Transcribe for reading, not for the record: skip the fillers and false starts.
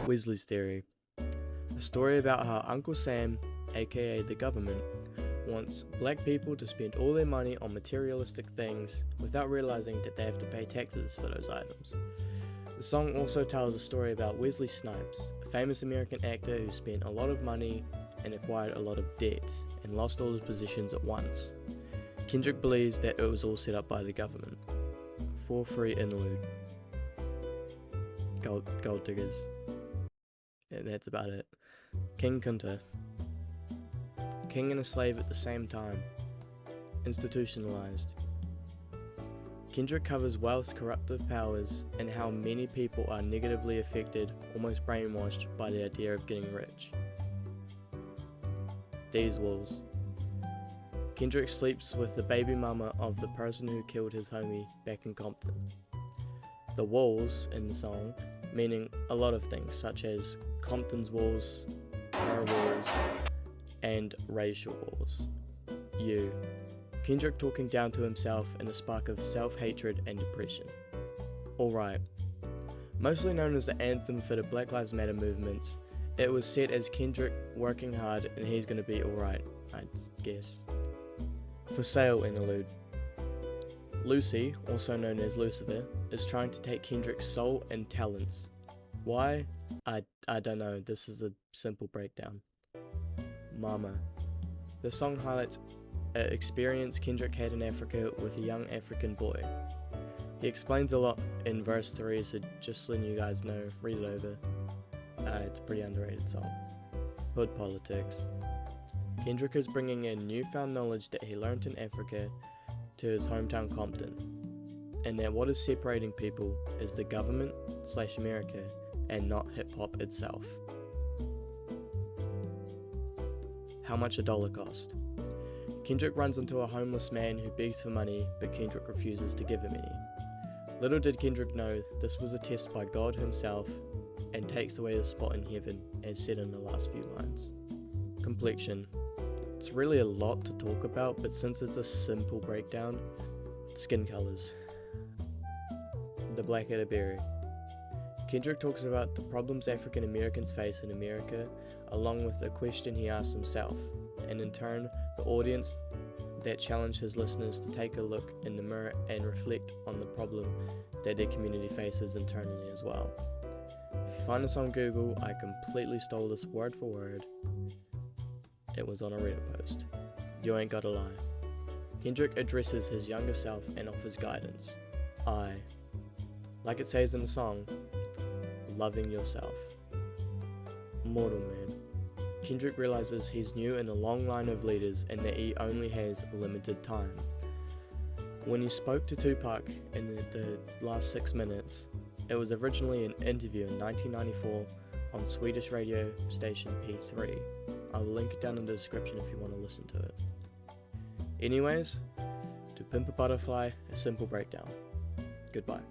Wesley's Theory, a story about how Uncle Sam, aka the government, wants black people to spend all their money on materialistic things without realizing that they have to pay taxes for those items. The song also tells a story about Wesley Snipes, a famous American actor who spent a lot of money and acquired a lot of debt and lost all his positions at once. Kendrick believes that it was all set up by the government. 4-free interlude. Gold diggers. And that's about it. King Kunta. King and a slave at the same time. Institutionalized. Kendrick covers wealth's corruptive powers and how many people are negatively affected, almost brainwashed, by the idea of getting rich. These walls. Kendrick sleeps with the baby mama of the person who killed his homie back in Compton. The walls in the song meaning a lot of things, such as Compton's walls, our walls, and racial walls. You. Kendrick talking down to himself in a spark of self-hatred and depression. Alright. Mostly known as the anthem for the Black Lives Matter movements, it was set as Kendrick working hard and he's gonna be alright, I guess. For Sale interlude. Lucy, also known as Lucifer, is trying to take Kendrick's soul and talents. Why? I don't know, this is a simple breakdown. Mama. The song highlights an experience Kendrick had in Africa with a young African boy. He explains a lot in verse 3, so just letting you guys know, read it over. It's a pretty underrated song. Hood politics. Kendrick is bringing in newfound knowledge that he learnt in Africa to his hometown Compton, and that what is separating people is the government/America and not hip-hop itself. How much a dollar cost. Kendrick runs into a homeless man who begs for money, but Kendrick refuses to give him any. Little did Kendrick know this was a test by God himself and takes away his spot in heaven, as said in the last few lines. Complexion. It's really a lot to talk about, but since it's a simple breakdown, skin colors. The Blackadder Berry. Kendrick talks about the problems African Americans face in America, along with a question he asks himself, and in turn, the audience that challenged his listeners to take a look in the mirror and reflect on the problem that their community faces internally as well. If you find this on Google, I completely stole this word for word. It was on a Reddit post. You ain't gotta lie. Kendrick addresses his younger self and offers guidance. Like it says in the song, loving yourself. Mortal Man. Kendrick realizes he's new in a long line of leaders and that he only has limited time. When he spoke to Tupac in the last 6 minutes, it was originally an interview in 1994 on Swedish radio station P3. I will link it down in the description if you want to listen to it. Anyways, To Pimp A Butterfly, a simple breakdown. Goodbye.